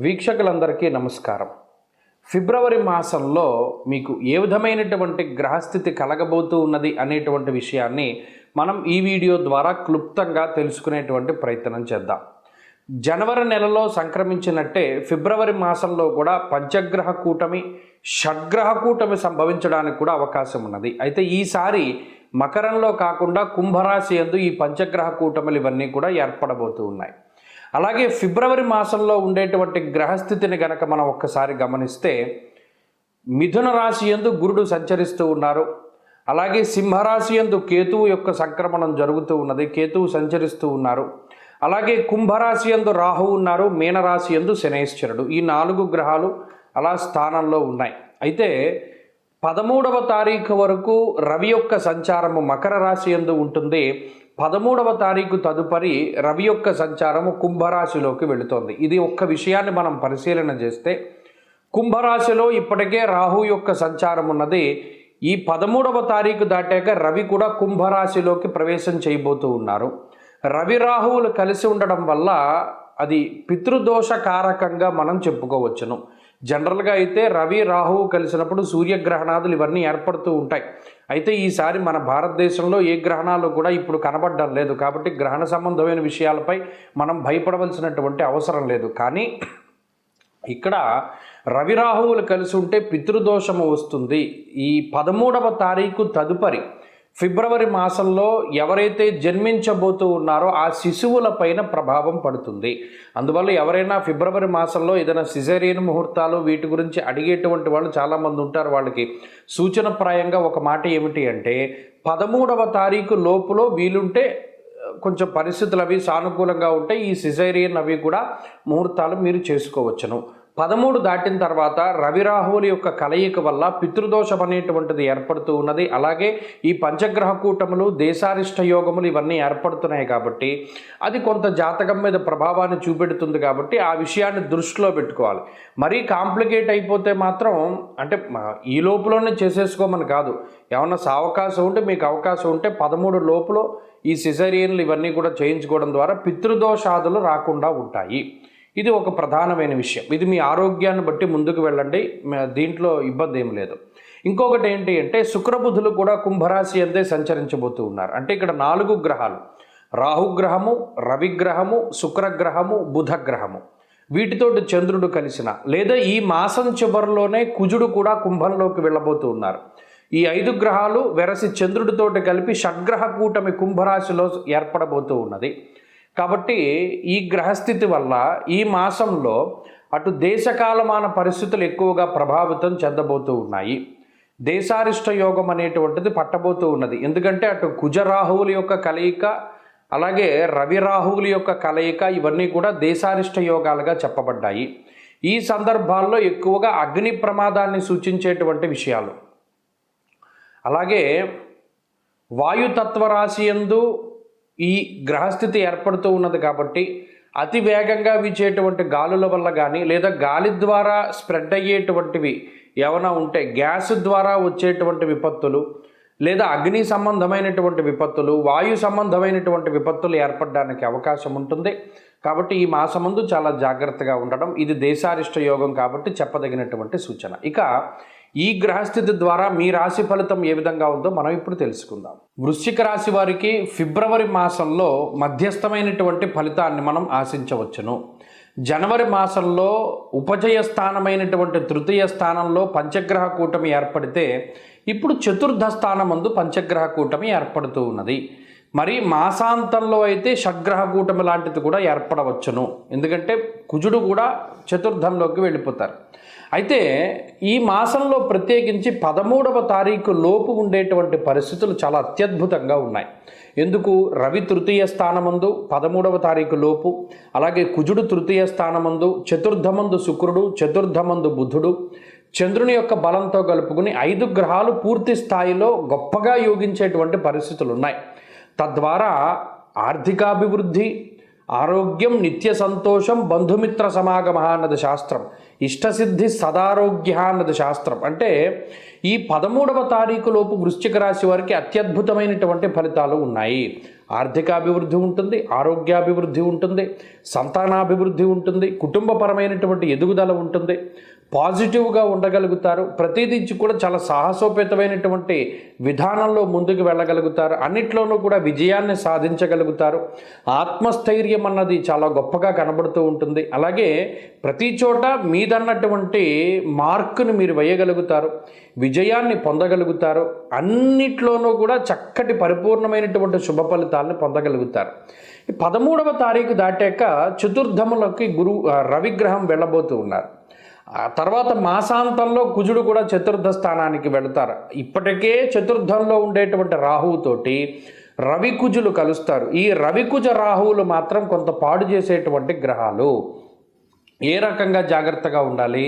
వీక్షకులందరికీ నమస్కారం. ఫిబ్రవరి మాసంలో మీకు ఏ విధమైనటువంటి గ్రహస్థితి కలగబోతూ ఉన్నది అనేటువంటి విషయాన్ని మనం ఈ వీడియో ద్వారా క్లుప్తంగా తెలుసుకునేటువంటి ప్రయత్నం చేద్దాం. జనవరి నెలలో సంక్రమించినట్టే ఫిబ్రవరి మాసంలో కూడా పంచగ్రహ కూటమి, షడ్గ్రహ కూటమి సంభవించడానికి కూడా అవకాశం ఉన్నది. అయితే ఈసారి మకరంలో కాకుండా కుంభరాశి యందు ఈ పంచగ్రహ కూటములు ఇవన్నీ కూడా ఏర్పడబోతూ ఉన్నాయి. అలాగే ఫిబ్రవరి మాసంలో ఉండేటువంటి గ్రహస్థితిని గనక మనం ఒక్కసారి గమనిస్తే మిథున రాశి యందు గురుడు సంచరిస్తూ ఉన్నారు. అలాగే సింహరాశి యందు కేతువు యొక్క సంక్రమణం జరుగుతూ ఉన్నది, కేతువు సంచరిస్తూ ఉన్నారు. అలాగే కుంభరాశి యందు రాహువు ఉన్నారు, మీనరాశి యందు శనైశ్వరుడు. ఈ 4 గ్రహాలు అలా స్థానంలో ఉన్నాయి. అయితే 13వ తారీఖు వరకు రవి యొక్క సంచారము మకర రాశి యందు ఉంటుంది. 13వ తారీఖు తదుపరి రవి యొక్క సంచారము కుంభరాశిలోకి వెళుతోంది. ఇది ఒక్క విషయాన్ని మనం పరిశీలన చేస్తే కుంభరాశిలో ఇప్పటికే రాహు యొక్క సంచారం ఉన్నది. ఈ 13వ తారీఖు దాటాక రవి కూడా కుంభరాశిలోకి ప్రవేశం చేయబోతూ ఉన్నారు. రవి రాహువులు కలిసి ఉండడం వల్ల అది పితృదోష కారకంగా మనం చెప్పుకోవచ్చును. జనరల్గా అయితే రవి రాహువు కలిసినప్పుడు సూర్యగ్రహణాదులు ఇవన్నీ ఏర్పడుతూ ఉంటాయి. అయితే ఈసారి మన భారతదేశంలో ఏ గ్రహణాలు కూడా ఇప్పుడు కనబడడం లేదు. కాబట్టి గ్రహణ సంబంధమైన విషయాలపై మనం భయపడవలసినటువంటి అవసరం లేదు. కానీ ఇక్కడ రవి రాహువులు కలిసి ఉంటే పితృదోషము వస్తుంది. ఈ 13వ తారీఖు తదుపరి ఫిబ్రవరి మాసంలో ఎవరైతే జన్మించబోతూ ఉన్నారో ఆ శిశువుల పైన ప్రభావం పడుతుంది. అందువల్ల ఎవరైనా ఫిబ్రవరి మాసంలో ఏదైనా సిజేరియన్ ముహూర్తాలు వీటి గురించి అడిగేటువంటి వాళ్ళు చాలామంది ఉంటారు. వాళ్ళకి సూచనప్రాయంగా ఒక మాట ఏమిటి అంటే 13వ తారీఖు లోపులో వీలుంటే కొంచెం పరిస్థితులు అవి సానుకూలంగా ఉంటే ఈ సిజేరియన్ అవి కూడా ముహూర్తాలు మీరు చేసుకోవచ్చును. 13 దాటిన తర్వాత రవి రాహువుల యొక్క కలయిక వల్ల పితృదోషం అనేటువంటిది ఏర్పడుతూ ఉన్నది. అలాగే ఈ పంచగ్రహ కూటములు, దేశారిష్ట యోగములు ఇవన్నీ ఏర్పడుతున్నాయి కాబట్టి అది కొంత జాతకం మీద ప్రభావాన్ని చూపెడుతుంది. కాబట్టి ఆ విషయాన్ని దృష్టిలో పెట్టుకోవాలి. మరీ కాంప్లికేట్ అయిపోతే మాత్రం అంటే ఈ లోపులోనే చేసేసుకోమని కాదు. ఏమన్నా అవకాశం ఉంటే మీకు అవకాశం ఉంటే 13 లోపులో ఈ సిజేరియన్లు ఇవన్నీ కూడా చేయించుకోవడం ద్వారా పితృదోషాదులు రాకుండా ఉంటాయి. ఇది ఒక ప్రధానమైన విషయం. ఇది మీ ఆరోగ్యాన్ని బట్టి ముందుకు వెళ్ళండి, దీంట్లో ఇబ్బంది ఏం లేదు. ఇంకొకటి ఏంటి అంటే శుక్రబుధులు కూడా కుంభరాశి అంతే సంచరించబోతూ ఉన్నారు. అంటే ఇక్కడ 4 గ్రహాలు, రాహుగ్రహము, రవిగ్రహము, శుక్రగ్రహము, బుధగ్రహము, వీటితోటి చంద్రుడు కలిసిన లేదా ఈ మాసం చివరిలోనే కుజుడు కూడా కుంభంలోకి వెళ్ళబోతూ ఉన్నారు. ఈ 5 గ్రహాలు వెరసి చంద్రుడితోటి కలిపి షడ్గ్రహ కూటమి కుంభరాశిలో ఏర్పడబోతూ ఉన్నది. కాబట్టి ఈ గ్రహస్థితి వల్ల ఈ మాసంలో అటు దేశకాలమాన పరిస్థితులు ఎక్కువగా ప్రభావితం చెందబోతూ ఉన్నాయి. దేశారిష్ట యోగం అనేటువంటిది పట్టబోతూ ఉన్నది. ఎందుకంటే అటు కుజరాహువుల యొక్క కలయిక, అలాగే రవి రాహువుల యొక్క కలయిక ఇవన్నీ కూడా దేశారిష్ట యోగాలుగా చెప్పబడ్డాయి. ఈ సందర్భాల్లో ఎక్కువగా అగ్ని ప్రమాదాన్ని సూచించేటువంటి విషయాలు, అలాగే వాయుతత్వ రాశి యందు ఈ గ్రహస్థితి ఏర్పడుతూ ఉన్నది. కాబట్టి అతి వేగంగా వీచేటువంటి గాలుల వల్ల కానీ లేదా గాలి ద్వారా స్ప్రెడ్ అయ్యేటువంటివి ఏమైనా ఉంటే గ్యాస్ ద్వారా వచ్చేటువంటి విపత్తులు లేదా అగ్ని సంబంధమైనటువంటి విపత్తులు, వాయు సంబంధమైనటువంటి విపత్తులు ఏర్పడడానికి అవకాశం ఉంటుంది. కాబట్టి ఈ మాసమందు చాలా జాగ్రత్తగా ఉండడం, ఇది దేశారిష్ట యోగం కాబట్టి చెప్పదగినటువంటి సూచన. ఇక ఈ గ్రహస్థితి ద్వారా మీ రాశి ఫలితం ఏ విధంగా ఉందో మనం ఇప్పుడు తెలుసుకుందాం. వృశ్చిక రాశి వారికి ఫిబ్రవరి మాసంలో మధ్యస్థమైనటువంటి ఫలితాన్ని మనం ఆశించవచ్చును. జనవరి మాసంలో ఉపజయ స్థానమైనటువంటి తృతీయ స్థానంలో పంచగ్రహ కూటమి ఏర్పడితే ఇప్పుడు చతుర్థ స్థానమందు పంచగ్రహ కూటమి ఏర్పడుతూ ఉన్నది. మరి మాసాంతంలో అయితే షడ్గ్రహ కూటమి లాంటిది కూడా ఏర్పడవచ్చును. ఎందుకంటే కుజుడు కూడా చతుర్థంలోకి వెళ్ళిపోతారు. అయితే ఈ మాసంలో ప్రత్యేకించి 13వ తారీఖు లోపు ఉండేటువంటి పరిస్థితులు చాలా అత్యద్భుతంగా ఉన్నాయి. ఎందుకు? రవి తృతీయ స్థానమందు 13వ తారీఖు లోపు, అలాగే కుజుడు తృతీయ స్థానమందు, చతుర్థమందు శుక్రుడు, చతుర్థమందు బుధుడు, చంద్రుని యొక్క బలంతో కలుపుకుని 5 గ్రహాలు పూర్తి స్థాయిలో గొప్పగా యోగించేటువంటి పరిస్థితులు ఉన్నాయి. తద్వారా ఆర్థికాభివృద్ధి, ఆరోగ్యం నిత్య సంతోషం బంధుమిత్ర సమాగమ అన్నది శాస్త్రం, ఇష్టసిద్ధి సదారోగ్య అన్నది శాస్త్రం. అంటే ఈ 13వ తారీఖు లోపు వృశ్చిక రాశి వారికి అత్యద్భుతమైనటువంటి ఫలితాలు ఉన్నాయి. ఆర్థికాభివృద్ధి ఉంటుంది, ఆరోగ్యాభివృద్ధి ఉంటుంది, సంతానాభివృద్ధి ఉంటుంది, కుటుంబపరమైనటువంటి ఎదుగుదల ఉంటుంది, పాజిటివ్గా ఉండగలుగుతారు. ప్రతిదీ కూడా చాలా సాహసోపేతమైనటువంటి విధానంలో ముందుకు వెళ్ళగలుగుతారు. అన్నిట్లోనూ కూడా విజయాన్ని సాధించగలుగుతారు. ఆత్మస్థైర్యం అన్నది చాలా గొప్పగా కనబడుతూ ఉంటుంది. అలాగే ప్రతి చోట మీదన్నటువంటి మార్కును మీరు వేయగలుగుతారు, విజయాన్ని పొందగలుగుతారు. అన్నిట్లోనూ కూడా చక్కటి పరిపూర్ణమైనటువంటి శుభ ఫలితాలను పొందగలుగుతారు. 13వ తారీఖు దాటాక చతుర్థములకి రవిగ్రహం వెళ్ళబోతూ ఉన్నారు. ఆ తర్వాత మాసాంతంలో కుజుడు కూడా చతుర్థ స్థానానికి వెళతారు. ఇప్పటికే చతుర్థంలో ఉండేటువంటి రాహువుతోటి రవికుజులు కలుస్తారు. ఈ రవికుజ రాహువులు మాత్రం కొంత పాడు చేసేటువంటి గ్రహాలు. ఏ రకంగా జాగ్రత్తగా ఉండాలి?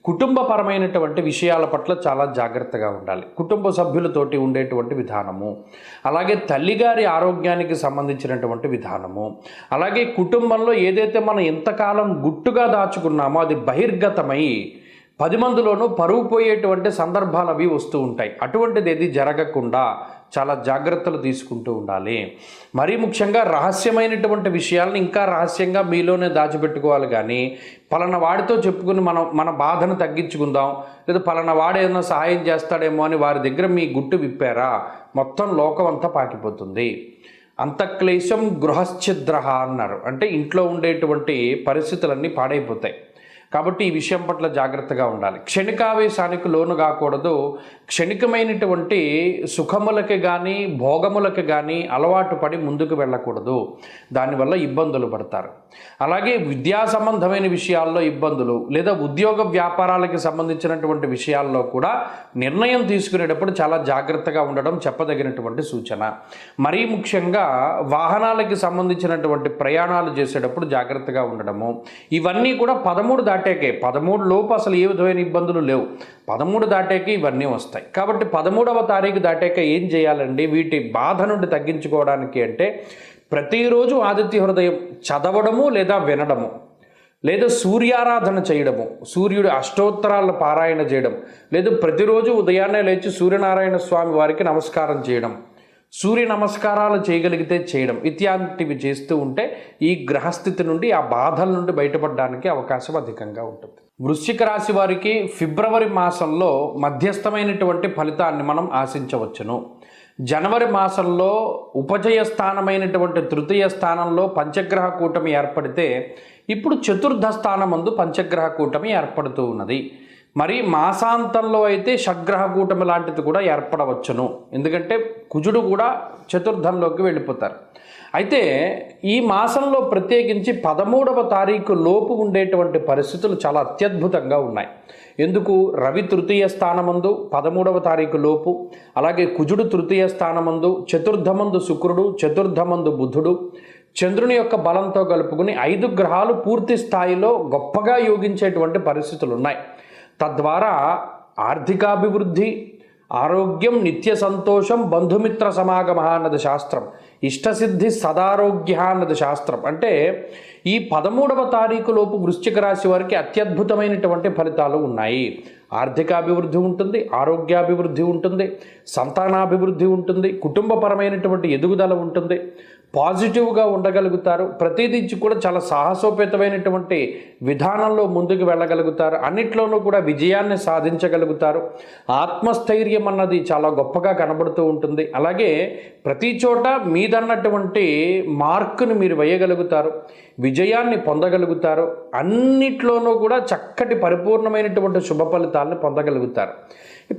కుటుంబపరమైనటువంటి విషయాల పట్ల చాలా జాగ్రత్తగా ఉండాలి. కుటుంబ సభ్యులతోటి ఉండేటువంటి విధానము, అలాగే తల్లిగారి ఆరోగ్యానికి సంబంధించినటువంటి విధానము, అలాగే కుటుంబంలో ఏదైతే మనం ఎంతకాలం గుట్టుగా దాచుకున్నామో అది బహిర్గతమై 10 మందిలోనూ పరువు పోయేటువంటి సందర్భాలు అవి వస్తూ ఉంటాయి. అటువంటిది ఏది జరగకుండా చాలా జాగ్రత్తలు తీసుకుంటూ ఉండాలి. మరీ ముఖ్యంగా రహస్యమైనటువంటి విషయాలను ఇంకా రహస్యంగా మీలోనే దాచిపెట్టుకోవాలి. కానీ పలానా వాడితో చెప్పుకుని మన బాధను తగ్గించుకుందాం, లేదా పలానా వాడు ఏదైనా సహాయం చేస్తాడేమో అని వారి దగ్గర మీ గుట్టు విప్పారా, మొత్తం లోకం అంతా పాకిపోతుంది. అంతఃక్లేశం గృహశ్చిద్ర అన్నారు. అంటే ఇంట్లో ఉండేటువంటి పరిస్థితులన్నీ పాడైపోతాయి. కాబట్టి ఈ విషయం పట్ల జాగ్రత్తగా ఉండాలి. క్షణికావేశానికి లోను కాకూడదు. క్షణికమైనటువంటి సుఖములకి కానీ భోగములకి కానీ అలవాటు పడి ముందుకు వెళ్ళకూడదు. దానివల్ల ఇబ్బందులు పడతారు. అలాగే విద్యా సంబంధమైన విషయాల్లో ఇబ్బందులు, లేదా ఉద్యోగ వ్యాపారాలకి సంబంధించినటువంటి విషయాల్లో కూడా నిర్ణయం తీసుకునేటప్పుడు చాలా జాగ్రత్తగా ఉండడం చెప్పదగినటువంటి సూచన. మరీ ముఖ్యంగా వాహనాలకి సంబంధించినటువంటి ప్రయాణాలు చేసేటప్పుడు జాగ్రత్తగా ఉండడము. ఇవన్నీ కూడా 13 దాటాకే, 13 లోపు అసలు ఏ విధమైన ఇబ్బందులు లేవు. 13 దాటాకే ఇవన్నీ వస్తాయి. కాబట్టి 13వ తారీఖు దాటాక ఏం చేయాలండి వీటి బాధ నుండి తగ్గించుకోవడానికి అంటే, ప్రతిరోజు ఆదిత్య హృదయం చదవడము లేదా వినడము, లేదా సూర్యారాధన చేయడము, సూర్యుడు అష్టోత్తరాల పారాయణ చేయడం, లేదా ప్రతిరోజు ఉదయాన్నే లేచి సూర్యనారాయణ స్వామి వారికి నమస్కారం చేయడం, సూర్య నమస్కారాలు చేయగలిగితే చేయడం, ఇత్యాదివి చేస్తూ ఉంటే ఈ గ్రహస్థితి నుండి ఆ బాధల నుండి బయటపడడానికి అవకాశం అధికంగా ఉంటుంది. వృశ్చిక రాశి వారికి ఫిబ్రవరి మాసంలో మధ్యస్థమైనటువంటి ఫలితాన్ని మనం ఆశించవచ్చును. జనవరి మాసంలో ఉపజయ స్థానమైనటువంటి తృతీయ స్థానంలో పంచగ్రహ కూటమి ఏర్పడితే ఇప్పుడు చతుర్థ స్థానమందు పంచగ్రహ కూటమి ఏర్పడుతూ ఉన్నది. మరి మాసాంతంలో అయితే షడ్గ్రహ కూటమి లాంటిది కూడా ఏర్పడవచ్చును. ఎందుకంటే కుజుడు కూడా చతుర్థంలోకి వెళ్ళిపోతారు. అయితే ఈ మాసంలో ప్రత్యేకించి 13వ తారీఖు లోపు ఉండేటువంటి పరిస్థితులు చాలా అత్యద్భుతంగా ఉన్నాయి. ఎందుకు? రవి తృతీయ స్థానమందు 13వ తారీఖు లోపు, అలాగే కుజుడు తృతీయ స్థానమందు, చతుర్థమందు శుక్రుడు, చతుర్థమందు బుధుడు, చంద్రుని యొక్క బలంతో కలుపుకుని 5 గ్రహాలు పూర్తి స్థాయిలో గొప్పగా యోగించేటువంటి పరిస్థితులు ఉన్నాయి. తద్వారా ఆర్థికాభివృద్ధి, ఆరోగ్యం నిత్య సంతోషం బంధుమిత్ర సమాగమ అన్నది శాస్త్రం, ఇష్టసిద్ధి సదారోగ్య అన్నది శాస్త్రం. అంటే ఈ 13వ తారీఖు లోపు వృశ్చిక రాశి వారికి అత్యద్భుతమైనటువంటి ఫలితాలు ఉన్నాయి. ఆర్థికాభివృద్ధి ఉంటుంది, ఆరోగ్యాభివృద్ధి ఉంటుంది, సంతానాభివృద్ధి ఉంటుంది, కుటుంబపరమైనటువంటి ఎదుగుదల ఉంటుంది, పాజిటివ్గా ఉండగలుగుతారు. ప్రతిదీ కూడా చాలా సాహసోపేతమైనటువంటి విధానంలో ముందుకు వెళ్ళగలుగుతారు. అన్నిట్లోనూ కూడా విజయాన్ని సాధించగలుగుతారు. ఆత్మస్థైర్యం అన్నది చాలా గొప్పగా కనబడుతూ ఉంటుంది. అలాగే ప్రతి చోట మీదన్నటువంటి మార్కును మీరు వేయగలుగుతారు, విజయాన్ని పొందగలుగుతారు. అన్నిట్లోనూ కూడా చక్కటి పరిపూర్ణమైనటువంటి శుభ ఫలితాలను పొందగలుగుతారు.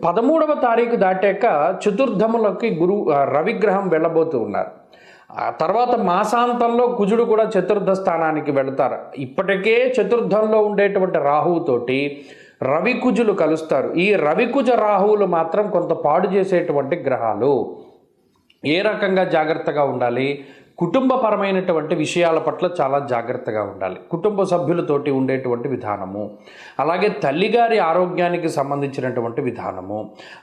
13వ తారీఖు దాటాక చతుర్థములకి రవిగ్రహం వెళ్ళబోతూ ఉన్నారు. ఆ తర్వాత మాసాంతంలో కుజుడు కూడా చతుర్థ స్థానానికి వెళతారు. ఇప్పటికే చతుర్థంలో ఉండేటువంటి రాహువుతోటి రవికుజులు కలుస్తారు. ఈ రవికుజ రాహువులు మాత్రం కొంత పాడు చేసేటువంటి గ్రహాలు. ఏ రకంగా జాగ్రత్తగా ఉండాలి? కుటుంబపరమైనటువంటి విషయాల పట్ల చాలా జాగ్రత్తగా ఉండాలి. కుటుంబ సభ్యులతోటి ఉండేటువంటి విధానము, అలాగే తల్లిగారి ఆరోగ్యానికి సంబంధించినటువంటి విధానము,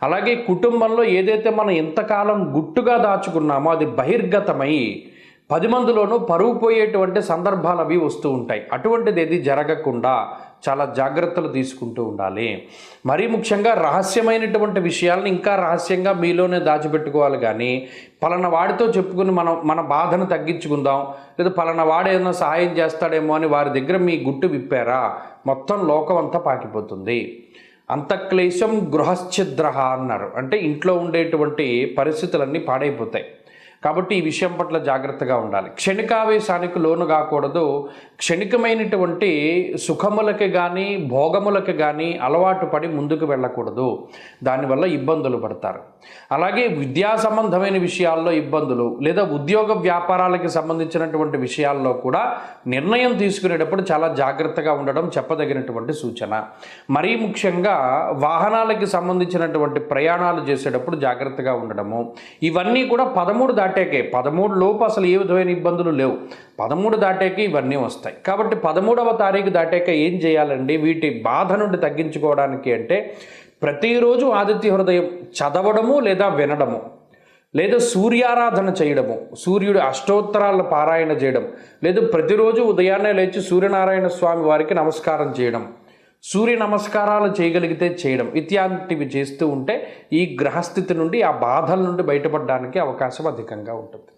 అలాగే కుటుంబంలో ఏదైతే మనం ఎంతకాలం గుట్టుగా దాచుకున్నామో అది బహిర్గతమై 10 మందిలోనూ పరువు పోయేటువంటి సందర్భాలు అవి వస్తూ ఉంటాయి. అటువంటిది ఏది జరగకుండా చాలా జాగ్రత్తలు తీసుకుంటూ ఉండాలి. మరీ ముఖ్యంగా రహస్యమైనటువంటి విషయాలను ఇంకా రహస్యంగా మీలోనే దాచిపెట్టుకోవాలి. కానీ పలానా వాడితో చెప్పుకుని మన బాధను తగ్గించుకుందాం, లేదా పలానా వాడు ఏదైనా సహాయం చేస్తాడేమో అని వారి దగ్గర మీ గుట్టు విప్పారా, మొత్తం లోకం అంతా పాకిపోతుంది. అంతఃక్లేశం గృహశ్చిద్ర అన్నారు. అంటే ఇంట్లో ఉండేటువంటి పరిస్థితులన్నీ పాడైపోతాయి. కాబట్టి ఈ విషయం పట్ల జాగ్రత్తగా ఉండాలి. క్షణికావేశానికి లోను కాకూడదు. క్షణికమైనటువంటి సుఖములకి కానీ భోగములకి కానీ అలవాటు పడి ముందుకు వెళ్ళకూడదు. దానివల్ల ఇబ్బందులు పడతారు. అలాగే విద్యా సంబంధమైన విషయాల్లో ఇబ్బందులు, లేదా ఉద్యోగ వ్యాపారాలకి సంబంధించినటువంటి విషయాల్లో కూడా నిర్ణయం తీసుకునేటప్పుడు చాలా జాగ్రత్తగా ఉండడం చెప్పదగినటువంటి సూచన. మరీ ముఖ్యంగా వాహనాలకి సంబంధించినటువంటి ప్రయాణాలు చేసేటప్పుడు జాగ్రత్తగా ఉండడము. ఇవన్నీ కూడా 13 దాటాకే, 13 లోపు అసలు ఏ విధమైన ఇబ్బందులు లేవు. 13 దాటాకే ఇవన్నీ వస్తాయి. కాబట్టి 13వ తారీఖు దాటాక ఏం చేయాలండి వీటి బాధ నుండి తగ్గించుకోవడానికి అంటే, ప్రతిరోజు ఆదిత్య హృదయం చదవడము లేదా వినడము, లేదా సూర్యారాధన చేయడము, సూర్యుడి అష్టోత్తరాల పారాయణ చేయడం, లేదా ప్రతిరోజు ఉదయాన్నే లేచి సూర్యనారాయణ స్వామి వారికి నమస్కారం చేయడం, సూర్య నమస్కారాలు చేయగలిగితే చేయడం, ఇత్యాదివి చేస్తూ ఉంటే ఈ గ్రహస్థితి నుండి, ఆ బాధల నుండి బయటపడడానికి అవకాశం అధికంగా ఉంటుంది.